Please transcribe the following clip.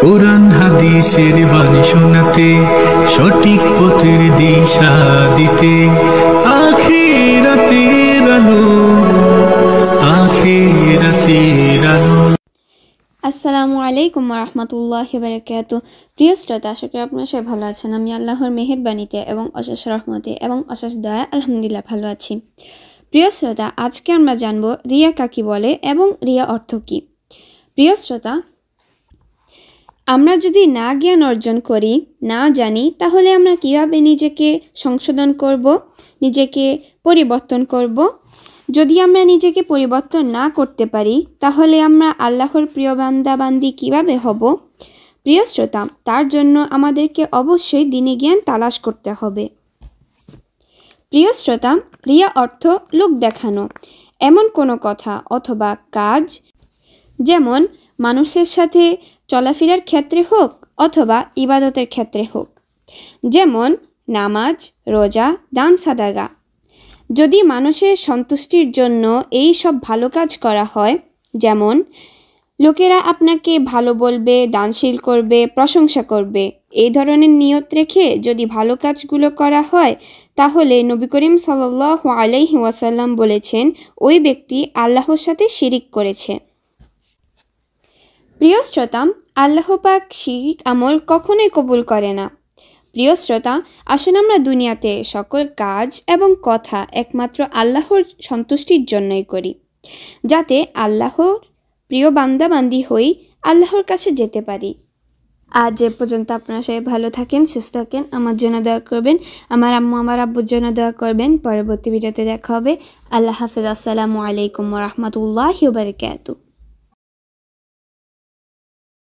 কুরআন হাদিসের বাণী শোনাতে, সঠিক পথের দিশা দিতে, আখিরাতের আলো, আখিরাতের আলো। আসসালামু আলাইকুম ওয়া রাহমাতুল্লাহি ওয়া বারাকাতুহু। প্রিয় শ্রোতা, আশা করি আপনারা সবাই ভালো আছেন। আমি আল্লাহর মেহেরবানিতে এবং অশেষ রহমতে এবং অশেষ দয়া আলহামদুলিল্লাহ ভালো আছি। প্রিয় শ্রোতা, আজকে আমরা জানব রিয়া কাকে বলে এবং রিয়া অর্থ কী। প্রিয় শ্রোতা, আমরা যদি না জ্ঞান অর্জন করি, না জানি, তাহলে আমরা কিভাবে নিজেকে সংশোধন করব, নিজেকে পরিবর্তন করব? যদি আমরা নিজেকে পরিবর্তন না করতে পারি, তাহলে আমরা আল্লাহর প্রিয় বান্দা বান্দি কীভাবে হব? প্রিয় শ্রোতা, তার জন্য আমাদেরকে অবশ্যই দ্বীনি জ্ঞান তালাশ করতে হবে। প্রিয় শ্রোতা, রিয়া অর্থ লোক দেখানো এমন কোনো কথা অথবা কাজ, যেমন মানুষের সাথে চলাফেরার ক্ষেত্রে হোক অথবা ইবাদতের ক্ষেত্রে হোক, যেমন নামাজ, রোজা, দান সাদাগা। যদি মানুষের সন্তুষ্টির জন্য এই সব ভালো কাজ করা হয়, যেমন লোকেরা আপনাকে ভালো বলবে, দানশীল করবে, প্রশংসা করবে, এই ধরনের নিয়ত রেখে যদি ভালো কাজগুলো করা হয়, তাহলে নবী করিম সাল্লাল্লাহু আলাইহি ওয়াসাল্লাম বলেছেন, ওই ব্যক্তি আল্লাহর সাথে শিরিক করেছে। প্রিয় শ্রোতা, আল্লাহ পাক শিরিক আমল কখনোই কবুল করে না। প্রিয় শ্রোতা, আসুন আমরা দুনিয়াতে সকল কাজ এবং কথা একমাত্র আল্লাহর সন্তুষ্টির জন্যই করি, যাতে আল্লাহর প্রিয় বান্দা বান্দি হই, আল্লাহর কাছে যেতে পারি। আজ এ পর্যন্ত আপনারা সবাই ভালো থাকেন, সুস্থ থাকেন, আমার জন্য দোয়া করবেন, আমার আম্মু আমার আব্বুর জন্য দোয়া করবেন। পরবর্তী ভিডিওতে দেখা হবে। আল্লাহ হাফেজ। আসসালামু আলাইকুম ওয়া রাহমাতুল্লাহি ওয়া বারাকাতুহু।